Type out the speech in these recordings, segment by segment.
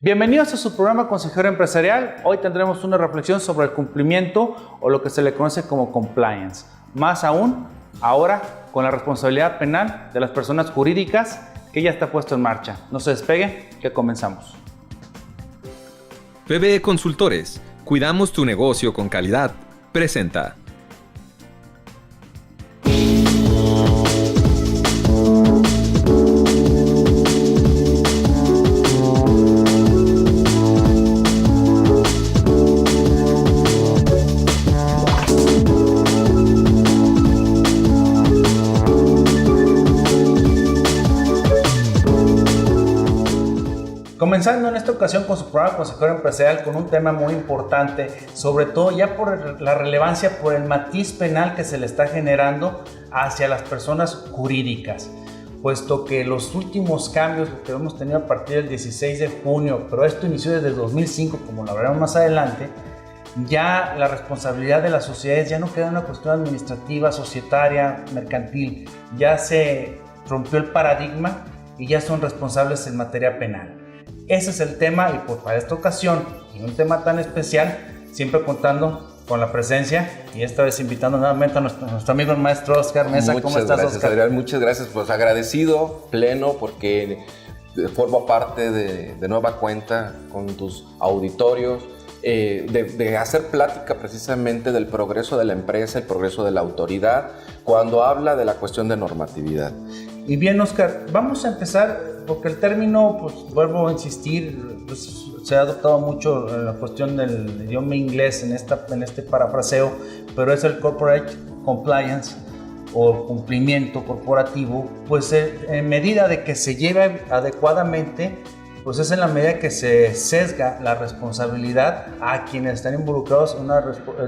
Bienvenidos a su programa Consejero Empresarial. Hoy tendremos una reflexión sobre el cumplimiento o lo que se le conoce como compliance. Más aún, ahora con la responsabilidad penal de las personas jurídicas que ya está puesto en marcha. No se despegue, que comenzamos. PBE Consultores, cuidamos tu negocio con calidad. Presenta. Comenzando en esta ocasión con su programa Consejero Empresarial con un tema muy importante, sobre todo ya por la relevancia, por el matiz penal que se le está generando hacia las personas jurídicas, puesto que los últimos cambios que hemos tenido a partir del 16 de junio, pero esto inició desde 2005, como lo veremos más adelante, ya la responsabilidad de las sociedades ya no queda una cuestión administrativa, societaria, mercantil, ya se rompió el paradigma y ya son responsables en materia penal. Ese es el tema y pues para esta ocasión, y un tema tan especial, siempre contando con la presencia y esta vez invitando nuevamente a nuestro amigo el maestro Oscar Mesa. ¿Cómo estás, gracias, Oscar? Adrián, muchas gracias, pues agradecido, pleno, porque formo parte de nueva cuenta con tus auditorios, de hacer plática precisamente del progreso de la empresa, el progreso de la autoridad, cuando habla de la cuestión de normatividad. Y bien, Oscar, vamos a empezar porque el término, pues vuelvo a insistir, pues, se ha adoptado mucho en la cuestión del idioma inglés en este parafraseo, pero es el corporate compliance o cumplimiento corporativo, pues en medida de que se lleve adecuadamente, pues es en la medida que se sesga la responsabilidad a quienes están involucrados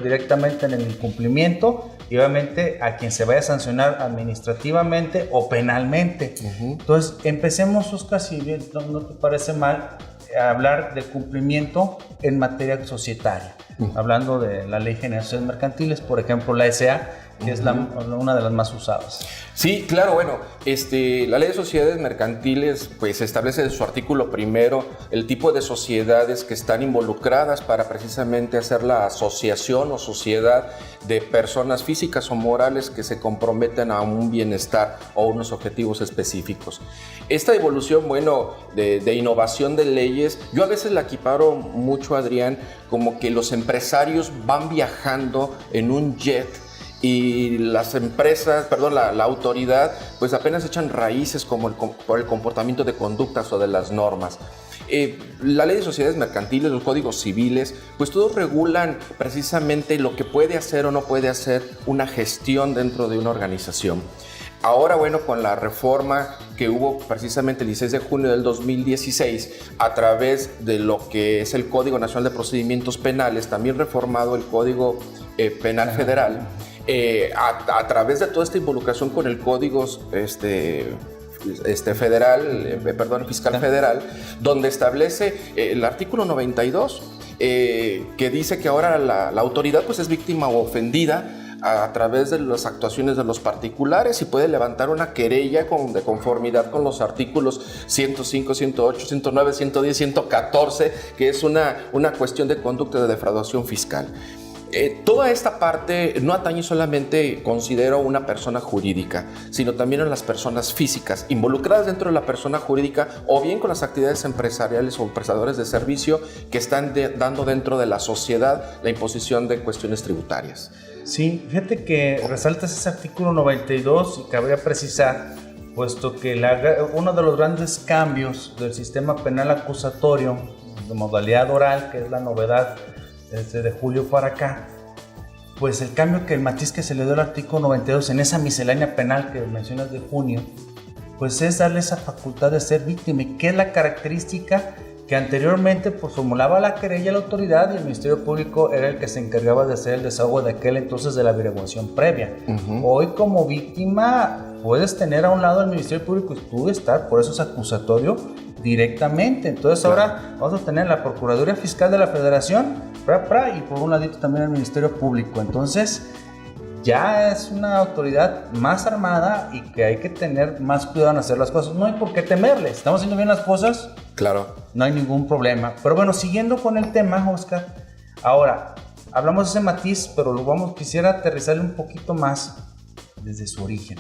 directamente en el incumplimiento y obviamente a quien se vaya a sancionar administrativamente o penalmente. Entonces, empecemos, Oscar, si bien no te parece mal, a hablar de cumplimiento en materia societaria. Hablando de la Ley General de Sociedades Mercantiles, por ejemplo, la SA, que es una de las más usadas. Sí, claro, bueno, la Ley de Sociedades Mercantiles pues establece en su artículo primero el tipo de sociedades que están involucradas para precisamente hacer la asociación o sociedad de personas físicas o morales que se comprometen a un bienestar o unos objetivos específicos. Esta evolución, bueno, de innovación de leyes, yo a veces la equiparo mucho, Adrián, como que los empresarios van viajando en un jet y las empresas, la autoridad, pues apenas echan raíces como por el comportamiento de conductas o de las normas. La Ley de Sociedades Mercantiles, los códigos civiles, pues todos regulan precisamente lo que puede hacer o no puede hacer una gestión dentro de una organización. Ahora, bueno, con la reforma que hubo precisamente el 16 de junio del 2016, a través de lo que es el Código Nacional de Procedimientos Penales, también reformado el Código Penal Federal, a través de toda esta involucración con el Código Fiscal Federal, donde establece el artículo 92, que dice que ahora la autoridad pues es víctima o ofendida a través de las actuaciones de los particulares y puede levantar una querella de conformidad con los artículos 105, 108, 109, 110, 114, que es una cuestión de conducta de defraudación fiscal. Toda esta parte no atañe solamente, considero, una persona jurídica, sino también a las personas físicas involucradas dentro de la persona jurídica o bien con las actividades empresariales o prestadores de servicio que están dando dentro de la sociedad la imposición de cuestiones tributarias. Sí, fíjate que resaltas ese artículo 92 y cabría precisar, puesto que uno de los grandes cambios del sistema penal acusatorio de modalidad oral, que es la novedad desde julio para acá, pues el matiz que se le dio al artículo 92 en esa miscelánea penal que mencionas de junio, pues es darle esa facultad de ser víctima, que es la característica que anteriormente pues formulaba la querella a la autoridad y el Ministerio Público era el que se encargaba de hacer el desahogo de aquel entonces de la averiguación previa. Hoy como víctima puedes tener a un lado al Ministerio Público y tú estar, por eso es acusatorio directamente. Entonces ahora vamos a tener la Procuraduría Fiscal de la Federación y por un ladito también el Ministerio Público. Entonces ya es una autoridad más armada y que hay que tener más cuidado en hacer las cosas. No hay por qué temerle. Estamos haciendo bien las cosas. Claro. No hay ningún problema. Pero bueno, siguiendo con el tema, Oscar. Ahora, hablamos de ese matiz, pero quisiera aterrizarle un poquito más desde su origen.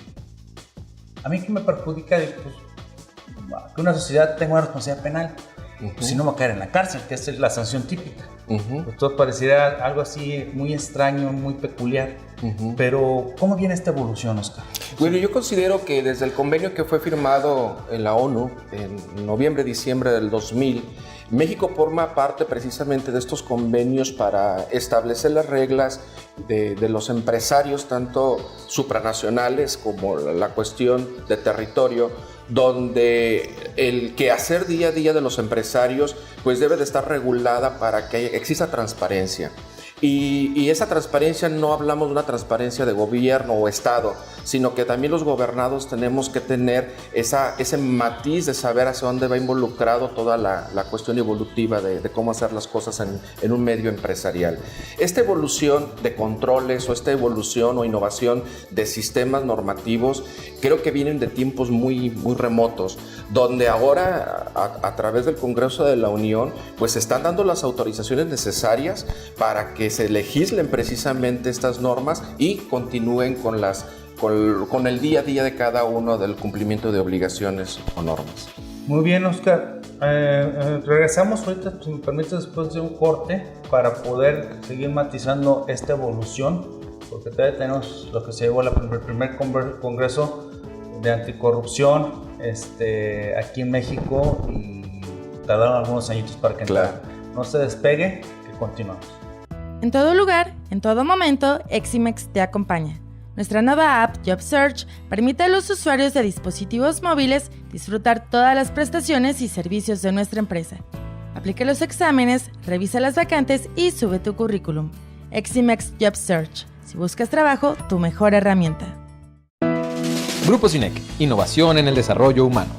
A mí que me perjudica que una sociedad tenga una responsabilidad penal. Pues si no me va a caer en la cárcel, que esa es la sanción típica. Esto pareciera algo así muy extraño, muy peculiar. Pero, ¿cómo viene esta evolución, Oscar? Bueno, yo considero que desde el convenio que fue firmado en la ONU en noviembre-diciembre del 2000, México forma parte precisamente de estos convenios para establecer las reglas de los empresarios, tanto supranacionales como la cuestión de territorio, donde el quehacer día a día de los empresarios pues debe de estar regulada para que exista transparencia. Y esa transparencia, no hablamos de una transparencia de gobierno o Estado, sino que también los gobernados tenemos que tener ese matiz de saber hacia dónde va involucrado toda la cuestión evolutiva de cómo hacer las cosas en un medio empresarial. Esta evolución de controles o esta evolución o innovación de sistemas normativos creo que vienen de tiempos muy, muy remotos, donde ahora a través del Congreso de la Unión pues se están dando las autorizaciones necesarias para que se legislen precisamente estas normas y continúen con el día a día de cada uno del cumplimiento de obligaciones o normas. Muy bien, Oscar. Regresamos ahorita, si me permites, después de un corte para poder seguir matizando esta evolución, porque todavía tenemos lo que se llevó el primer congreso de anticorrupción aquí en México y tardaron algunos añitos para que entrara. No se despegue, que continuamos. En todo lugar, en todo momento, Eximex te acompaña. Nuestra nueva app JobSearch permite a los usuarios de dispositivos móviles disfrutar todas las prestaciones y servicios de nuestra empresa. Aplica los exámenes, revisa las vacantes y sube tu currículum. Eximex JobSearch. Si buscas trabajo, tu mejor herramienta. Grupo SINEC, innovación en el desarrollo humano.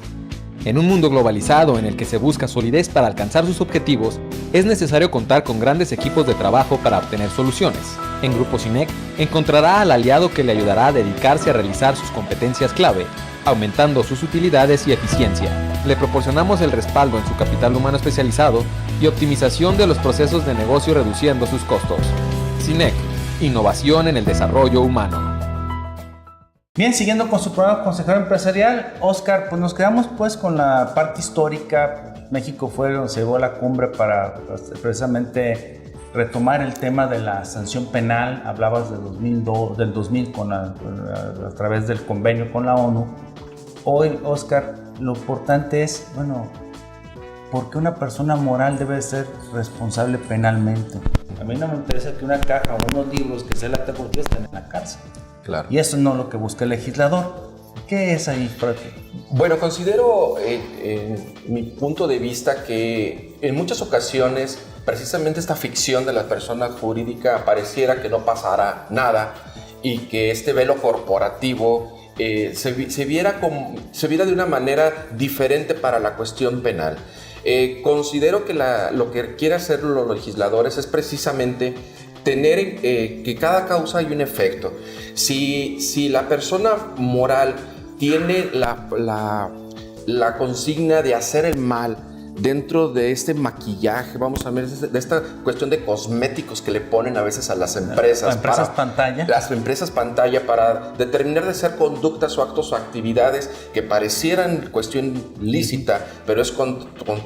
En un mundo globalizado en el que se busca solidez para alcanzar sus objetivos, es necesario contar con grandes equipos de trabajo para obtener soluciones. En Grupo SINEC encontrará al aliado que le ayudará a dedicarse a realizar sus competencias clave, aumentando sus utilidades y eficiencia. Le proporcionamos el respaldo en su capital humano especializado y optimización de los procesos de negocio reduciendo sus costos. SINEC, innovación en el desarrollo humano. Bien, siguiendo con su programa Consejero Empresarial, Oscar, pues nos quedamos pues con la parte histórica. México fue donde se llevó a la cumbre para precisamente retomar el tema de la sanción penal. Hablabas del 2000 a través del convenio con la ONU. Hoy, Oscar, lo importante es, ¿por qué una persona moral debe ser responsable penalmente? A mí no me interesa que una caja o unos libros que sea la tecnología estén en la cárcel. Claro. Y eso no es lo que busca el legislador. ¿Qué es ahí para ti? Bueno, considero en mi punto de vista que en muchas ocasiones precisamente esta ficción de la persona jurídica pareciera que no pasará nada y que este velo corporativo se viera de una manera diferente para la cuestión penal. Considero que lo que quieren hacer los legisladores es precisamente tener que cada causa hay un efecto. Si la persona moral tiene la consigna de hacer el mal dentro de este maquillaje, vamos a ver, de esta cuestión de cosméticos que le ponen a veces a las empresas. Las empresas pantalla para determinar de hacer conductas o actos o actividades que parecieran cuestión lícita, pero es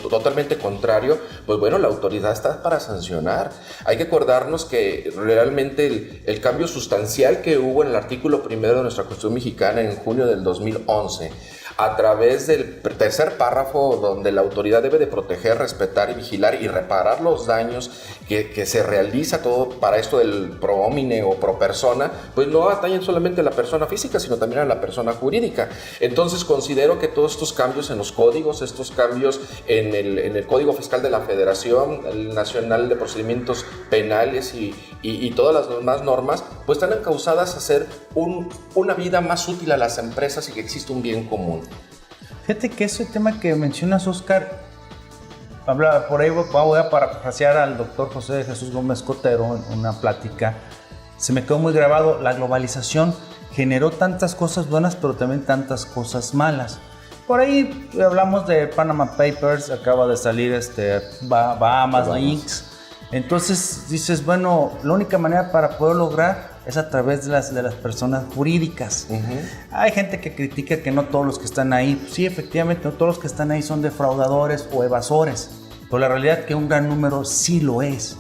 totalmente contrario, pues bueno, la autoridad está para sancionar. Hay que acordarnos que realmente el cambio sustancial que hubo en el artículo 1 de nuestra Constitución mexicana en junio del 2011, a través del tercer párrafo donde la autoridad debe de proteger, respetar y vigilar y reparar los daños que se realiza todo para esto del pro homine o pro persona, pues no atañen solamente a la persona física, sino también a la persona jurídica. Entonces considero que todos estos cambios en los códigos, estos cambios en el Código Fiscal de la Federación, el Nacional de Procedimientos Penales y todas las demás normas, pues están encausadas a hacer una vida más útil a las empresas y que existe un bien común. Fíjate que ese tema que mencionas, Oscar, por ahí voy a parafrasear al doctor José de Jesús Gómez Cotero en una plática. se me quedó muy grabado. La globalización generó tantas cosas buenas, pero también tantas cosas malas. Por ahí hablamos de Panama Papers, acaba de salir Bahamas Leaks. Entonces dices, bueno, la única manera para poder lograr es a través de las personas jurídicas. Hay gente que critica que no todos los que están ahí. Sí, efectivamente, no todos los que están ahí son defraudadores o evasores, pero la realidad es que un gran número sí lo es.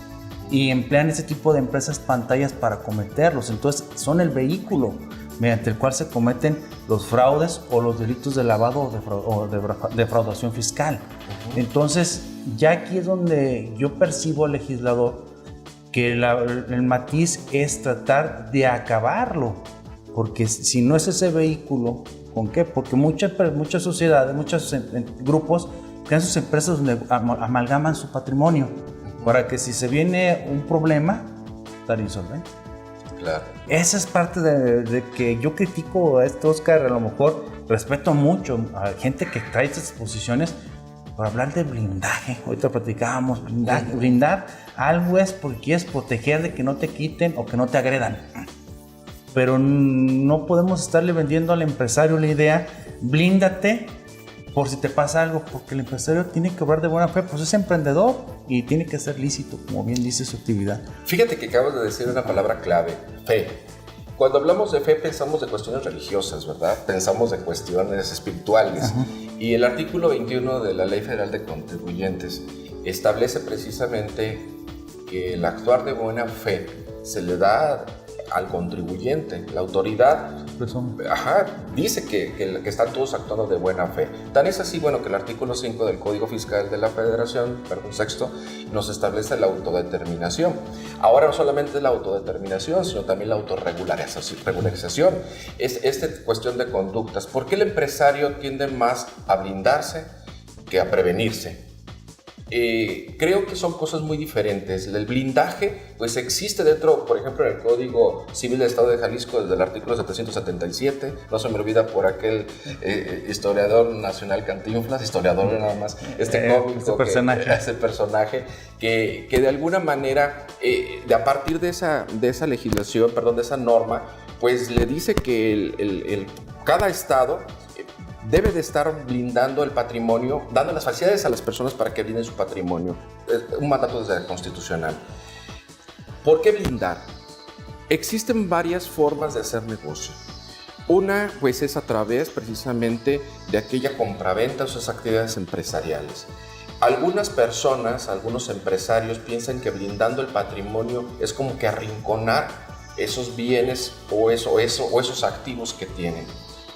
Y emplean ese tipo de empresas pantallas para cometerlos. Entonces son el vehículo mediante el cual se cometen los fraudes o los delitos de lavado o de defraudación fiscal. Entonces ya aquí es donde yo percibo al legislador que el matiz es tratar de acabarlo, porque si no es ese vehículo, ¿con qué? Porque muchas sociedades, muchos grupos crean sus empresas donde amalgaman su patrimonio para que si se viene un problema, estar insolvente. Claro. Esa es parte de que yo critico a Oscar. A lo mejor respeto mucho a gente que trae estas posiciones por hablar de blindaje. Ahorita platicábamos blindaje. Blindar algo es porque quieres proteger de que no te quiten o que no te agredan. Pero no podemos estarle vendiendo al empresario la idea, blíndate por si te pasa algo, porque el empresario tiene que obrar de buena fe, pues es emprendedor y tiene que ser lícito, como bien dice su actividad. Fíjate que acabas de decir una palabra clave, fe. Cuando hablamos de fe pensamos de cuestiones religiosas, ¿verdad? Pensamos de cuestiones espirituales. Y el artículo 21 de la Ley Federal de Contribuyentes establece precisamente que el actuar de buena fe se le da al contribuyente. La autoridad dice que están todos actuando de buena fe. Tan es así, bueno, que el artículo 5 del Código Fiscal de la Federación, sexto, nos establece la autodeterminación. Ahora no solamente la autodeterminación, sino también la autorregularización. Es esta cuestión de conductas. ¿Por qué el empresario tiende más a blindarse que a prevenirse? Creo que son cosas muy diferentes. El blindaje pues existe dentro, por ejemplo, en el Código Civil del Estado de Jalisco desde el artículo 777. No se me olvida por aquel historiador nacional Cantinflas, historiador nada más, cómico, ese personaje que de alguna manera, a partir de esa legislación, de esa norma, pues le dice que cada estado debe de estar blindando el patrimonio, dando las facilidades a las personas para que blinden su patrimonio. Un mandato desde la constitucional. ¿Por qué blindar? Existen varias formas de hacer negocio. Una, pues, es a través precisamente de aquella compraventa o esas actividades empresariales. Algunas personas, algunos empresarios piensan que blindando el patrimonio es como que arrinconar esos bienes o esos activos que tienen.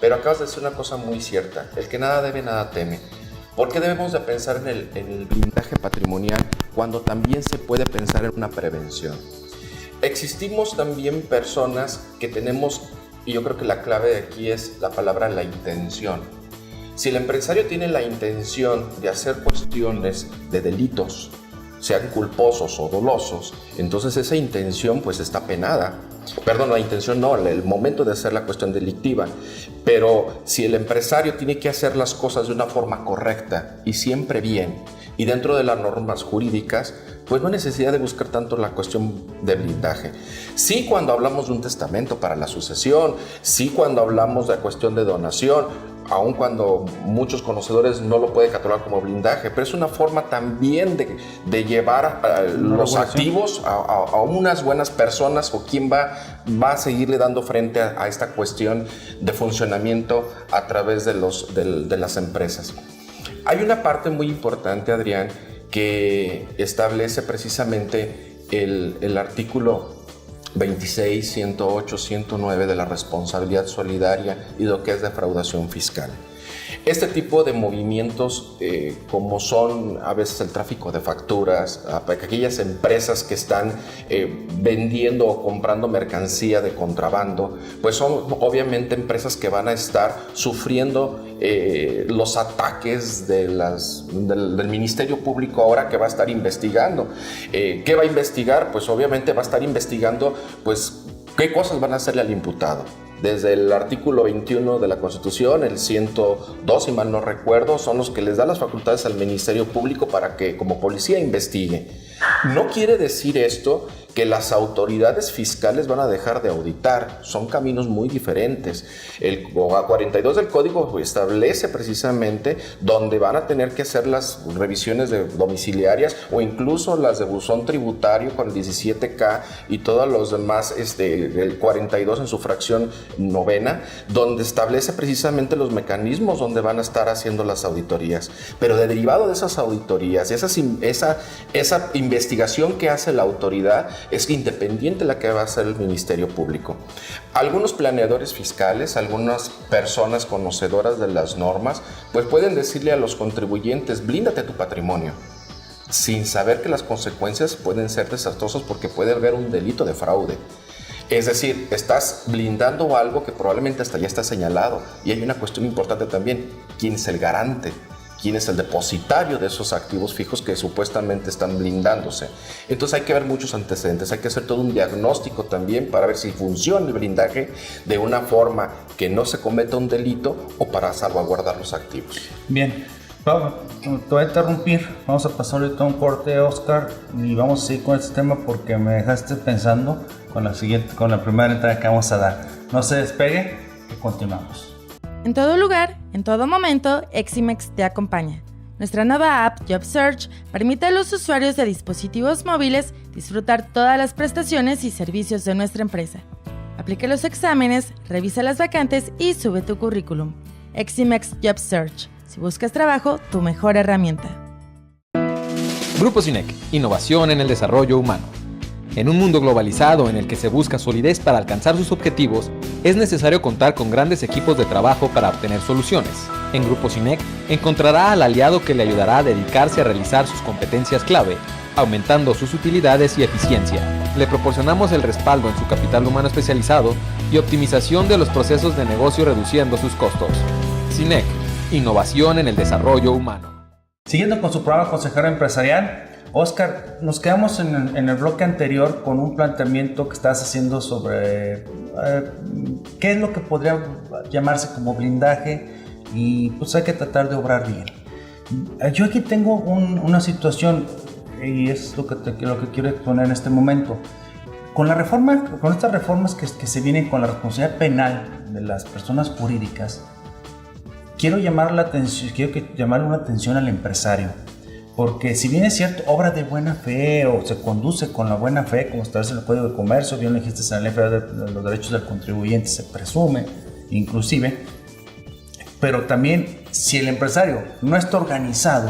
Pero acabas de decir una cosa muy cierta, el que nada debe, nada teme. ¿Por qué debemos de pensar en el blindaje patrimonial cuando también se puede pensar en una prevención? Existimos también personas que tenemos, y yo creo que la clave de aquí es la palabra la intención. Si el empresario tiene la intención de hacer cuestiones de delitos, sean culposos o dolosos, entonces esa intención pues está penada. Perdón, la intención no, el momento de hacer la cuestión delictiva. Pero si el empresario tiene que hacer las cosas de una forma correcta y siempre bien, y dentro de las normas jurídicas, pues no hay necesidad de buscar tanto la cuestión de blindaje. Sí, cuando hablamos de un testamento para la sucesión, sí, cuando hablamos de la cuestión de donación, aun cuando muchos conocedores no lo pueden catalogar como blindaje, pero es una forma también de llevar los activos a unas buenas personas o quien va a seguirle dando frente a esta cuestión de funcionamiento a través de las empresas. Hay una parte muy importante, Adrián, que establece precisamente el artículo 26, 108, 109 de la responsabilidad solidaria y lo que es defraudación fiscal. Este tipo de movimientos, como son a veces el tráfico de facturas, aquellas empresas que están vendiendo o comprando mercancía de contrabando, pues son obviamente empresas que van a estar sufriendo los ataques del Ministerio Público ahora, que va a estar investigando. ¿Qué va a investigar? Pues obviamente va a estar investigando pues qué cosas van a hacerle al imputado. Desde el artículo 21 de la Constitución, el 102, si mal no recuerdo, son los que les dan las facultades al Ministerio Público para que como policía investigue. No quiere decir esto que las autoridades fiscales van a dejar de auditar. Son caminos muy diferentes. El 42 del Código establece precisamente donde van a tener que hacer las revisiones domiciliarias o incluso las de buzón tributario con el 17K y todos los demás, el 42 en su fracción novena, donde establece precisamente los mecanismos donde van a estar haciendo las auditorías. Pero derivado de esas auditorías, esa investigación que hace la autoridad es independiente de la que va a hacer el Ministerio Público. Algunos planeadores fiscales, algunas personas conocedoras de las normas, pues pueden decirle a los contribuyentes: blíndate tu patrimonio, sin saber que las consecuencias pueden ser desastrosas porque puede haber un delito de fraude. Es decir, estás blindando algo que probablemente hasta ya está señalado. Y hay una cuestión importante también: ¿quién es el garante? ¿Quién es el depositario de esos activos fijos que supuestamente están blindándose? Entonces hay que ver muchos antecedentes, hay que hacer todo un diagnóstico también para ver si funciona el blindaje de una forma que no se cometa un delito o para salvaguardar los activos. Bien, vamos, te voy a interrumpir, vamos a pasar ahorita a un corte, Oscar, y vamos a seguir con este tema porque me dejaste pensando con la primera entrada que vamos a dar. No se despegue, que continuamos. En todo lugar, en todo momento, Eximex te acompaña. Nuestra nueva app Job Search permite a los usuarios de dispositivos móviles disfrutar todas las prestaciones y servicios de nuestra empresa. Aplica los exámenes, revisa las vacantes y sube tu currículum. Eximex Job Search. Si buscas trabajo, tu mejor herramienta. Grupo SYNEC, innovación en el desarrollo humano. En un mundo globalizado en el que se busca solidez para alcanzar sus objetivos, es necesario contar con grandes equipos de trabajo para obtener soluciones. En Grupo SYNEC encontrará al aliado que le ayudará a dedicarse a realizar sus competencias clave, aumentando sus utilidades y eficiencia. Le proporcionamos el respaldo en su capital humano especializado y optimización de los procesos de negocio reduciendo sus costos. SYNEC, innovación en el desarrollo humano. Siguiendo con su programa Consejero Empresarial, Oscar, nos quedamos en el bloque anterior con un planteamiento que estabas haciendo sobre qué es lo que podría llamarse como blindaje y pues hay que tratar de obrar bien. Yo aquí tengo una situación y es lo que quiero exponer en este momento. Con estas reformas que se vienen con la responsabilidad penal de las personas jurídicas, quiero llamarle una atención al empresario. Porque si bien es cierto, obra de buena fe o se conduce con la buena fe, como establece en el Código de Comercio, bien lo dijiste en la Ley Federal de los Derechos del Contribuyente, se presume inclusive, pero también si el empresario no está organizado,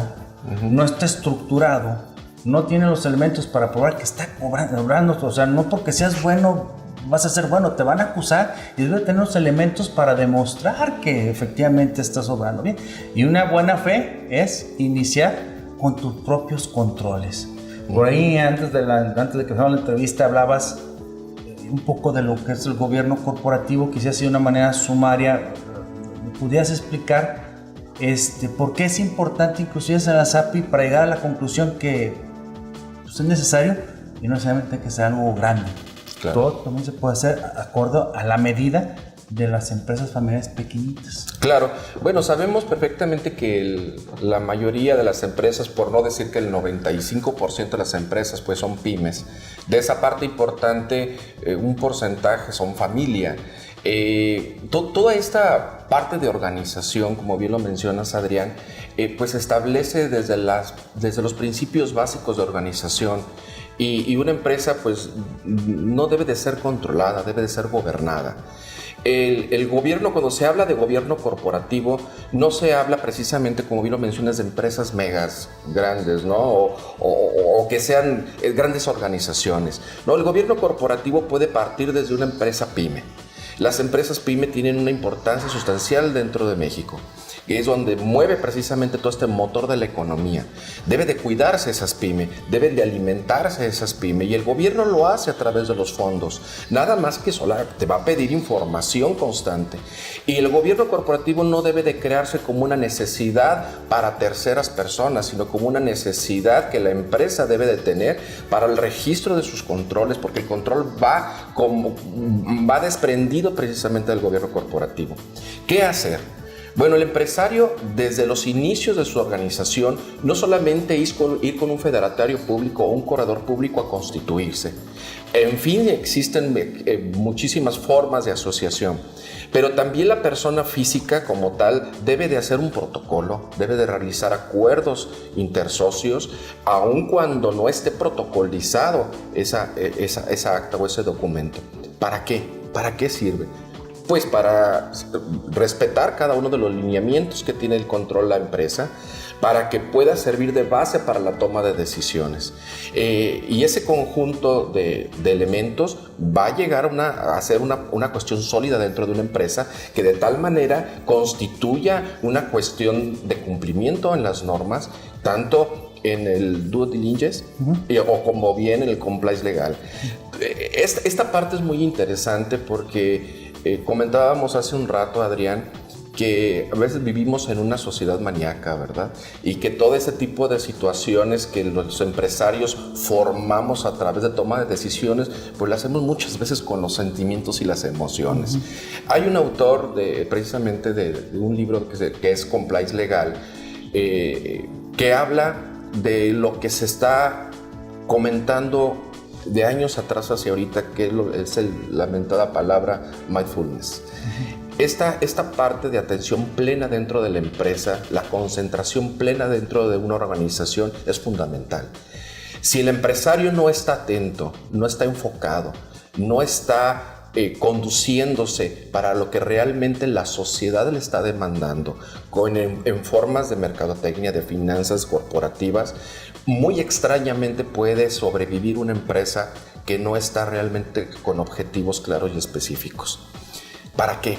no está estructurado, no tiene los elementos para probar que está obrando, o sea, no porque seas bueno vas a ser bueno, te van a acusar y debe tener los elementos para demostrar que efectivamente estás obrando bien. Y una buena fe es iniciar con tus propios controles. Por ahí, antes de que empezara la entrevista, hablabas un poco de lo que es el gobierno corporativo. Quizás así de una manera sumaria, ¿pudieras explicar por qué es importante inclusive en la SAPI para llegar a la conclusión que pues, es necesario y no necesariamente que sea algo grande? Claro. Todo también se puede hacer de acuerdo a la medida de las empresas familiares pequeñitas. Claro, bueno, sabemos perfectamente que la mayoría de las empresas, por no decir que el 95% de las empresas pues son pymes. De esa parte importante, un porcentaje son familia. Toda esta parte de organización, como bien lo mencionas, Adrián, pues establece desde los principios básicos de organización. Y una empresa pues no debe de ser controlada, debe de ser gobernada. El gobierno, cuando se habla de gobierno corporativo, no se habla precisamente, como bien lo mencionas, de empresas megas grandes, ¿no? O que sean grandes organizaciones. No, el gobierno corporativo puede partir desde una empresa pyme. Las empresas pyme tienen una importancia sustancial dentro de México, que es donde mueve precisamente todo este motor de la economía. Debe de cuidarse esas pymes, deben de alimentarse esas pymes, y el gobierno lo hace a través de los fondos. Nada más que te va a pedir información constante. Y el gobierno corporativo no debe de crearse como una necesidad para terceras personas, sino como una necesidad que la empresa debe de tener para el registro de sus controles, porque el control va desprendido precisamente del gobierno corporativo. ¿Qué hacer? Bueno, el empresario, desde los inicios de su organización, no solamente ir con un federatario público o un corredor público a constituirse. En fin, existen muchísimas formas de asociación, pero también la persona física como tal debe de hacer un protocolo, debe de realizar acuerdos intersocios, aun cuando no esté protocolizado esa acta o ese documento. ¿Para qué? ¿Para qué sirve? Pues para respetar cada uno de los lineamientos que tiene el control la empresa, para que pueda servir de base para la toma de decisiones. Y ese conjunto de elementos va a llegar a ser una cuestión sólida dentro de una empresa que de tal manera constituya una cuestión de cumplimiento en las normas, tanto en el due diligence o como bien en el compliance legal. Esta parte es muy interesante porque comentábamos hace un rato, Adrián, que a veces vivimos en una sociedad maníaca, ¿verdad? Y que todo ese tipo de situaciones que los empresarios formamos a través de toma de decisiones, pues lo hacemos muchas veces con los sentimientos y las emociones. Hay un autor precisamente de un libro que es Compliance Legal, que habla de lo que se está comentando de años atrás hacia ahorita, que es la lamentada palabra mindfulness. Esta parte de atención plena dentro de la empresa, la concentración plena dentro de una organización es fundamental. Si el empresario no está atento, no está enfocado, no está conduciéndose para lo que realmente la sociedad le está demandando, en formas de mercadotecnia, de finanzas corporativas, muy extrañamente puede sobrevivir una empresa que no está realmente con objetivos claros y específicos. ¿Para qué?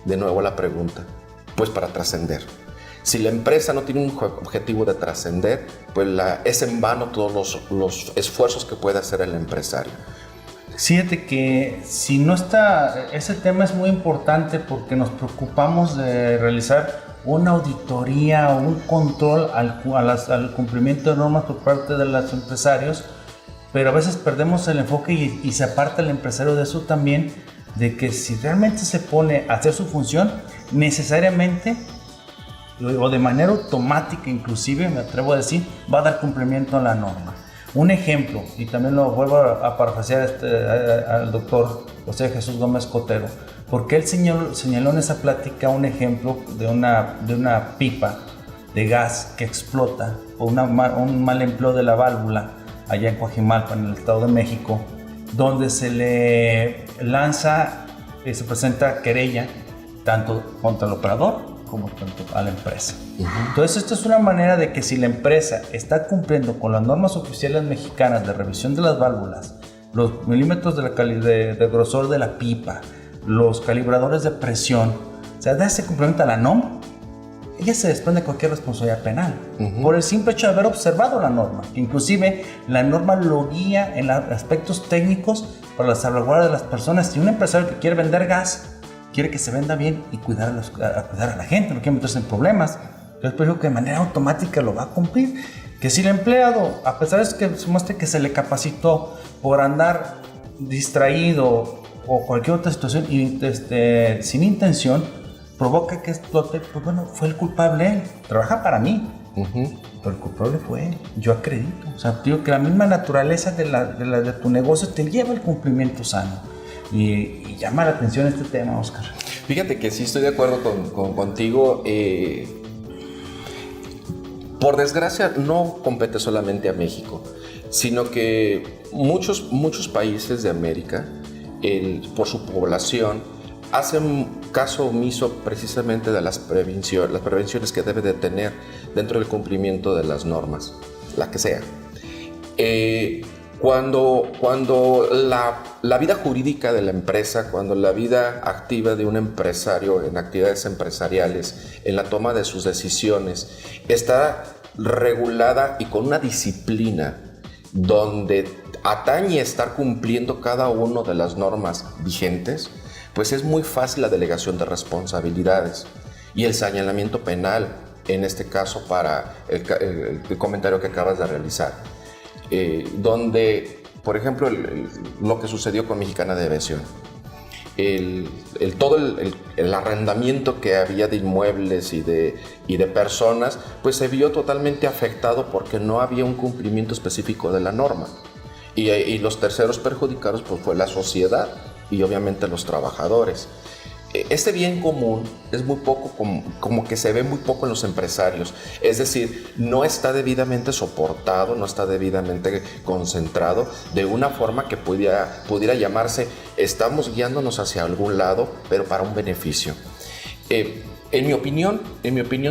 De nuevo la pregunta, pues para trascender. Si la empresa no tiene un objetivo de trascender, pues es en vano todos los esfuerzos que puede hacer el empresario. Fíjate que si no está, ese tema es muy importante porque nos preocupamos de realizar una auditoría o un control al cumplimiento de normas por parte de los empresarios, pero a veces perdemos el enfoque y se aparta el empresario de eso también, de que si realmente se pone a hacer su función, necesariamente o de manera automática inclusive, me atrevo a decir, va a dar cumplimiento a la norma. Un ejemplo, y también lo vuelvo a parafrasear al doctor José Jesús Gómez Cotero, porque él señaló en esa plática un ejemplo de una pipa de gas que explota por un mal empleo de la válvula allá en Coajimalpa, en el Estado de México, donde se le lanza y se presenta querella tanto contra el operador como tanto a la empresa. Entonces, esto es una manera de que si la empresa está cumpliendo con las normas oficiales mexicanas de revisión de las válvulas, los milímetros de grosor de la pipa, los calibradores de presión, o sea, da ese cumplimiento a la norma, ella se desprende de cualquier responsabilidad penal por el simple hecho de haber observado la norma. Inclusive, la norma lo guía en aspectos técnicos para la salvaguarda de las personas. Si un empresario que quiere vender gas, quiere que se venda bien y cuidar a la gente, no quiere meterse en problemas. Yo espero que de manera automática lo va a cumplir. Que si el empleado, a pesar de que se muestre que se le capacitó por andar distraído o cualquier otra situación sin intención, provoca que explote, pues bueno, fue el culpable él. Trabaja para mí, pero el culpable fue él. Yo acredito. O sea, digo que la misma naturaleza de tu negocio te lleva al cumplimiento sano. Y llama la atención este tema, Oscar. Fíjate que sí estoy de acuerdo contigo. Por desgracia, no compete solamente a México, sino que muchos países de América, por su población, hacen caso omiso precisamente de las prevenciones que debe de tener dentro del cumplimiento de las normas, la que sea. Cuando la vida jurídica de la empresa, cuando la vida activa de un empresario en actividades empresariales, en la toma de sus decisiones, está regulada y con una disciplina donde atañe estar cumpliendo cada una de las normas vigentes, pues es muy fácil la delegación de responsabilidades y el señalamiento penal, en este caso para el comentario que acabas de realizar. Donde, por ejemplo, lo que sucedió con Mexicana de Aviación. todo el arrendamiento que había de inmuebles y de personas, pues se vio totalmente afectado porque no había un cumplimiento específico de la norma. Y los terceros perjudicados pues fue la sociedad y obviamente los trabajadores. Este bien común es muy poco, como que se ve muy poco en los empresarios, es decir, no está debidamente soportado, no está debidamente concentrado de una forma que pudiera llamarse, estamos guiándonos hacia algún lado, pero para un beneficio. En mi opinión,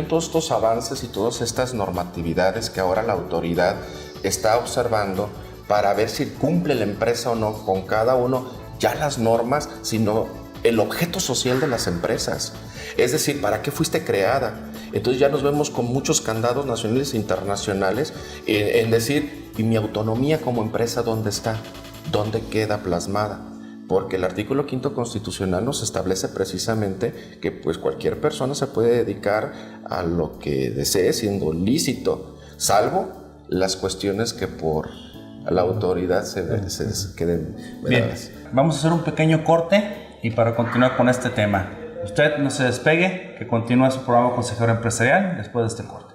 todos estos avances y todas estas normatividades que ahora la autoridad está observando para ver si cumple la empresa o no con cada uno, ya las normas, sino el objeto social de las empresas, es decir, ¿para qué fuiste creada? Entonces ya nos vemos con muchos candados nacionales e internacionales en decir, ¿y mi autonomía como empresa dónde está? ¿Dónde queda plasmada? Porque el artículo 5º constitucional nos establece precisamente que pues cualquier persona se puede dedicar a lo que desee siendo lícito, salvo las cuestiones que por la autoridad se queden vedadas. Bien, vamos a hacer un pequeño corte y para continuar con este tema. Usted no se despegue, que continúa su programa Consejero Empresarial después de este corte.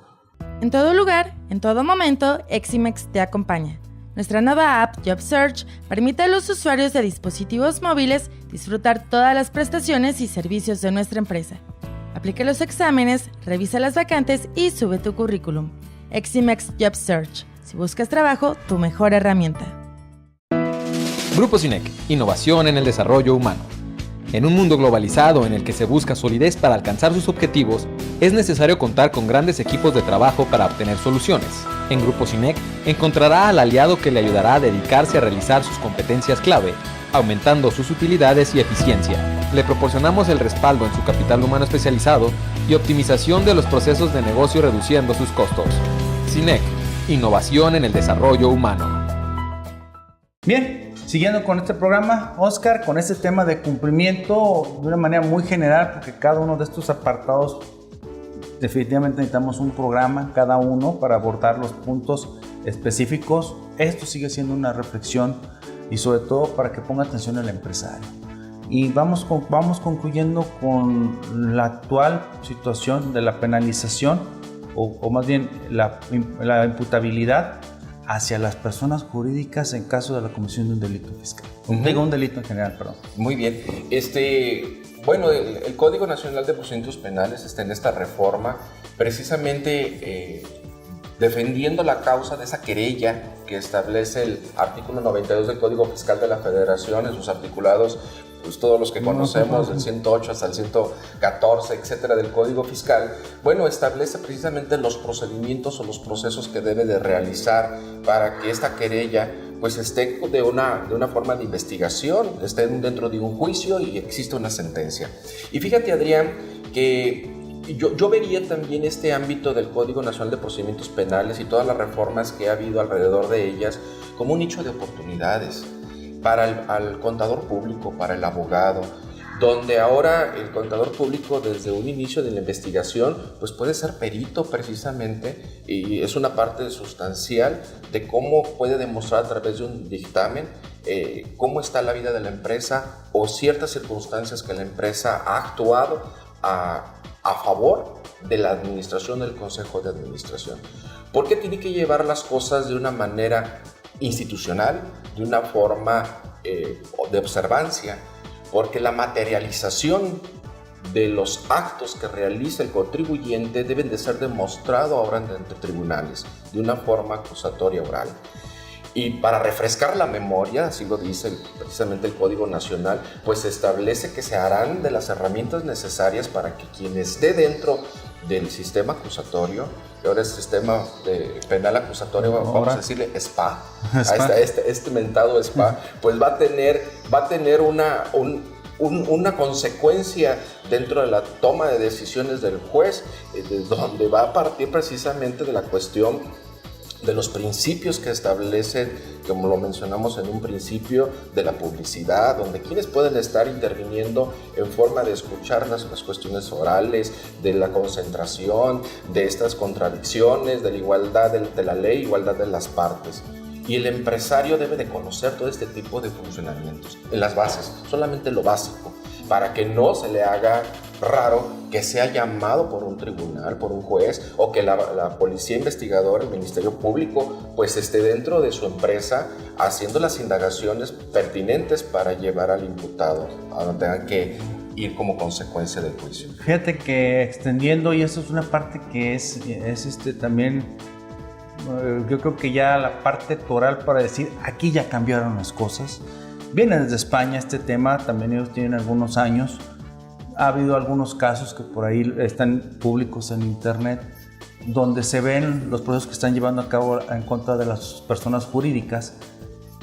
En todo lugar, en todo momento, Eximex te acompaña. Nuestra nueva app JobSearch permite a los usuarios de dispositivos móviles disfrutar todas las prestaciones y servicios de nuestra empresa. Aplica los exámenes, revisa las vacantes y sube tu currículum. Eximex JobSearch. Si buscas trabajo, tu mejor herramienta. Grupo SYNEC, innovación en el desarrollo humano. En un mundo globalizado en el que se busca solidez para alcanzar sus objetivos, es necesario contar con grandes equipos de trabajo para obtener soluciones. En Grupo SYNEC encontrará al aliado que le ayudará a dedicarse a realizar sus competencias clave, aumentando sus utilidades y eficiencia. Le proporcionamos el respaldo en su capital humano especializado y optimización de los procesos de negocio reduciendo sus costos. SYNEC, innovación en el desarrollo humano. Bien, siguiendo con este programa, Oscar, con este tema de cumplimiento de una manera muy general, porque cada uno de estos apartados definitivamente necesitamos un programa cada uno para abordar los puntos específicos. Esto sigue siendo una reflexión y sobre todo para que ponga atención el empresario. Y vamos concluyendo con la actual situación de la penalización o más bien la imputabilidad hacia las personas jurídicas en caso de la comisión de un delito fiscal. Digo un delito en general, perdón. Muy bien. Bueno, el Código Nacional de Procedimientos Penales está en esta reforma precisamente defendiendo la causa de esa querella que establece el artículo 92 del Código Fiscal de la Federación en sus articulados, pues todos los que conocemos, del 108 hasta el 114, etcétera, del Código Fiscal. Bueno, establece precisamente los procedimientos o los procesos que debe de realizar para que esta querella pues esté de una forma de investigación, esté dentro de un juicio y existe una sentencia. Y fíjate, Adrián, que yo vería también este ámbito del Código Nacional de Procedimientos Penales y todas las reformas que ha habido alrededor de ellas como un nicho de oportunidades para el contador público, para el abogado, donde ahora el contador público desde un inicio de la investigación pues puede ser perito precisamente, y es una parte sustancial de cómo puede demostrar a través de un dictamen cómo está la vida de la empresa o ciertas circunstancias que la empresa ha actuado a favor de la administración del Consejo de Administración. Porque tiene que llevar las cosas de una manera institucional, de una forma de observancia, porque la materialización de los actos que realiza el contribuyente deben de ser demostrado ahora ante tribunales de una forma acusatoria oral. Y para refrescar la memoria, así lo dice precisamente el Código Nacional, pues establece que se harán de las herramientas necesarias para que quien esté dentro del sistema acusatorio, que ahora es sistema penal acusatorio, vamos a decirle SPA, este mentado SPA, pues va a tener una consecuencia dentro de la toma de decisiones del juez, donde va a partir precisamente de la cuestión de los principios que establecen, como lo mencionamos en un principio, de la publicidad, donde quienes pueden estar interviniendo en forma de escuchar las cuestiones orales, de la concentración, de estas contradicciones, de la igualdad de la ley, igualdad de las partes. Y el empresario debe de conocer todo este tipo de funcionamientos en las bases, solamente lo básico, para que no se le haga raro que sea llamado por un tribunal, por un juez, o que la policía investigadora, el Ministerio Público, pues esté dentro de su empresa haciendo las indagaciones pertinentes para llevar al imputado a donde tengan que ir como consecuencia del juicio. Fíjate que extendiendo, y eso es una parte que es también, yo creo que ya la parte toral para decir, aquí ya cambiaron las cosas. Viene desde España este tema, también ellos tienen algunos años. Ha habido algunos casos que por ahí están públicos en internet, donde se ven los procesos que están llevando a cabo en contra de las personas jurídicas.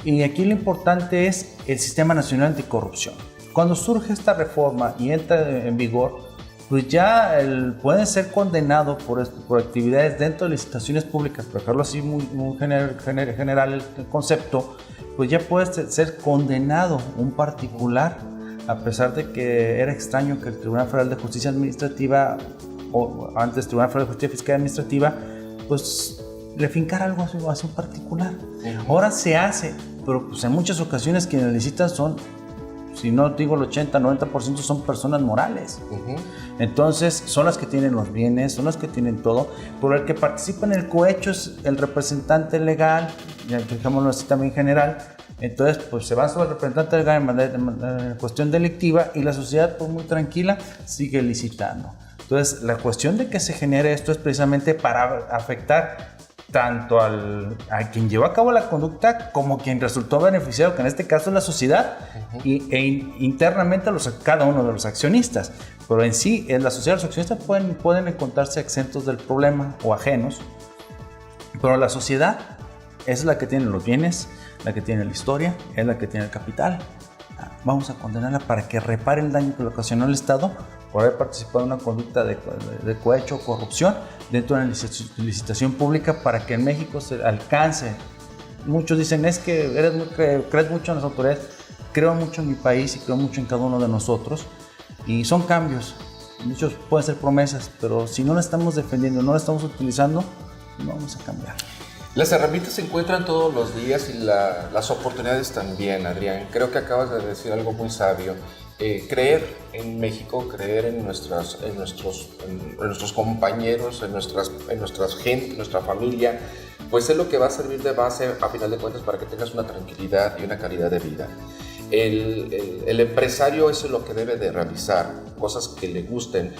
Y aquí lo importante es el Sistema Nacional Anticorrupción. Cuando surge esta reforma y entra en vigor, pues ya pueden ser condenados por actividades dentro de licitaciones públicas, por dejarlo así muy general el concepto, pues ya puede ser condenado un particular, a pesar de que era extraño que el Tribunal Federal de Justicia Administrativa, o antes Tribunal Federal de Justicia Fiscal Administrativa, pues le fincara algo hacia un particular. Ahora se hace, pero pues en muchas ocasiones quienes licitan son, si no digo el 80-90% son personas morales. Entonces son las que tienen los bienes, son las que tienen todo, pero el que participa en el cohecho es el representante legal, ya dejémoslo así también general. Entonces pues se va sobre el representante legal en cuestión delictiva, y la sociedad pues muy tranquila sigue licitando. Entonces la cuestión de que se genere esto es precisamente para afectar tanto a quien llevó a cabo la conducta como quien resultó beneficiado, que en este caso es la sociedad, e internamente cada uno de los accionistas. Pero en sí, en la sociedad los accionistas pueden encontrarse exentos del problema o ajenos, pero la sociedad es la que tiene los bienes, la que tiene la historia, es la que tiene el capital. Vamos a condenarla para que repare el daño que le ocasionó el Estado por haber participado en una conducta de cohecho o corrupción dentro de una licitación pública, para que en México se alcance. Muchos dicen, es que crees mucho en las autoridades. Creo mucho en mi país y creo mucho en cada uno de nosotros, y son cambios. Muchos pueden ser promesas, pero si no la estamos defendiendo, no la estamos utilizando, no vamos a cambiar. Las herramientas se encuentran todos los días y las oportunidades también, Adrián. Creo que acabas de decir algo muy sabio. Creer en México, creer en nuestros compañeros, en nuestra gente, nuestra familia, pues es lo que va a servir de base, a final de cuentas, para que tengas una tranquilidad y una calidad de vida. El empresario eso es lo que debe de realizar, cosas que le gusten,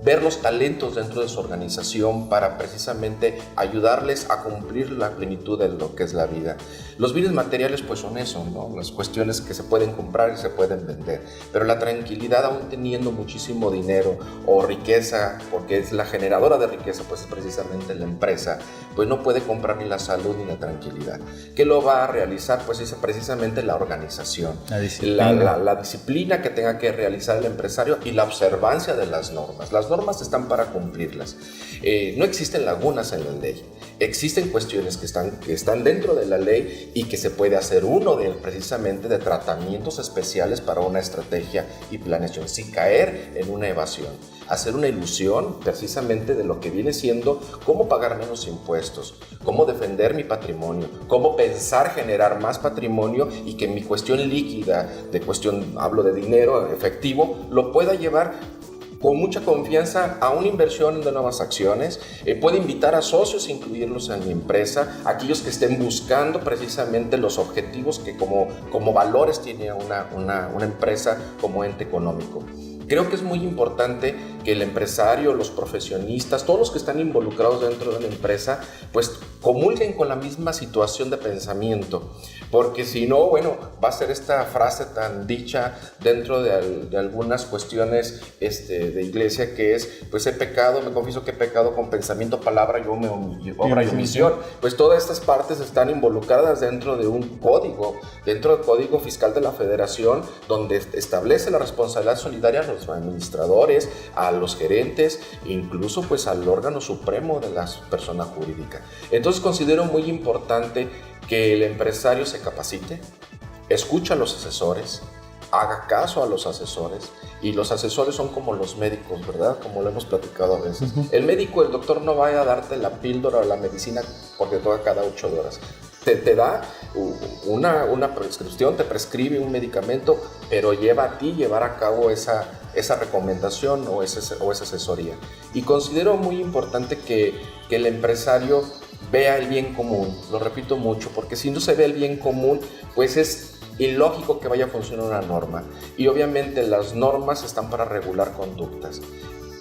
ver los talentos dentro de su organización para precisamente ayudarles a cumplir la plenitud de lo que es la vida. Los bienes materiales pues son eso, ¿no? Las cuestiones que se pueden comprar y se pueden vender, pero la tranquilidad, aún teniendo muchísimo dinero o riqueza, porque es la generadora de riqueza, pues es precisamente la empresa, pues no puede comprar ni la salud ni la tranquilidad. ¿Qué lo va a realizar? Pues es precisamente la organización, la disciplina que tenga que realizar el empresario y la observancia de las normas. Las normas están para cumplirlas. No existen lagunas en la ley. Existen cuestiones que están dentro de la ley y que se puede hacer precisamente de tratamientos especiales para una estrategia y planeación, sin caer en una evasión. Hacer una ilusión precisamente de lo que viene siendo cómo pagar menos impuestos, cómo defender mi patrimonio, cómo pensar generar más patrimonio y que mi cuestión líquida, hablo de dinero efectivo, lo pueda llevar con mucha confianza a una inversión de nuevas acciones. Puede invitar a socios e incluirlos en mi empresa, aquellos que estén buscando precisamente los objetivos que como valores tiene una empresa como ente económico. Creo que es muy importante que el empresario, los profesionistas, todos los que están involucrados dentro de una empresa, pues comulguen con la misma situación de pensamiento, porque si no, bueno, va a ser esta frase tan dicha dentro de algunas cuestiones de iglesia, que es, pues he pecado, me confieso que he pecado con pensamiento, palabra y obra y omisión. Pues todas estas partes están involucradas dentro de un código, dentro del Código Fiscal de la Federación, donde establece la responsabilidad solidaria a los administradores, a los gerentes, incluso pues al órgano supremo de la persona jurídica. Entonces considero muy importante que el empresario se capacite, escuche a los asesores, haga caso a los asesores, y los asesores son como los médicos, ¿verdad? Como lo hemos platicado a veces. El médico, el doctor no vaya a darte la píldora o la medicina porque toca cada 8 horas. te da una prescripción, te prescribe un medicamento, pero lleva a ti llevar a cabo esa recomendación o esa asesoría. Y considero muy importante que el empresario vea el bien común, lo repito mucho, porque si no se ve el bien común, pues es ilógico que vaya a funcionar una norma. Y obviamente las normas están para regular conductas.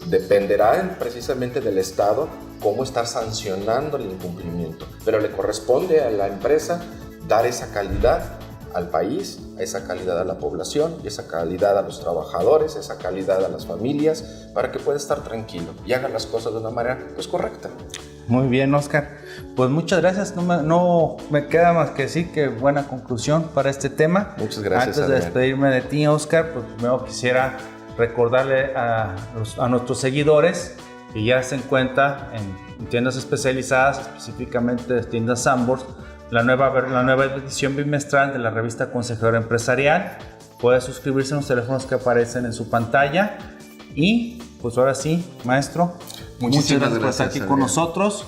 Dependerá precisamente del Estado cómo está sancionando el incumplimiento, pero le corresponde a la empresa dar esa calidad al país, esa calidad a la población, y esa calidad a los trabajadores, esa calidad a las familias, para que pueda estar tranquilo y haga las cosas de una manera pues correcta. Muy bien, Oscar. Pues muchas gracias. No me queda más que decir que buena conclusión para este tema. Muchas gracias. Antes de despedirme de ti, Oscar, pues primero quisiera recordarle a nuestros seguidores que ya se encuentra en tiendas especializadas, específicamente tiendas Sanborns, la nueva edición bimestral de la revista Consejero Empresarial. Puede suscribirse en los teléfonos que aparecen en su pantalla. Y pues ahora sí, maestro, muchas gracias por estar aquí con nosotros.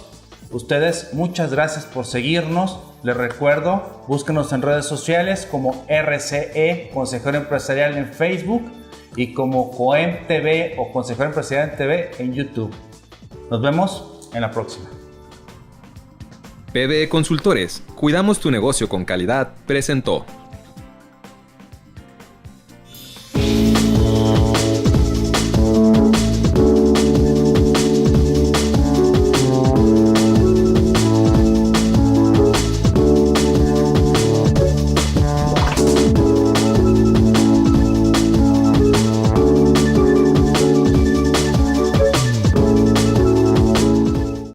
Ustedes, muchas gracias por seguirnos. Les recuerdo, búsquenos en redes sociales como RCE, Consejero Empresarial en Facebook, y como COEM TV o Consejero Empresarial en TV en YouTube. Nos vemos en la próxima. PBE Consultores, cuidamos tu negocio con calidad, presentó.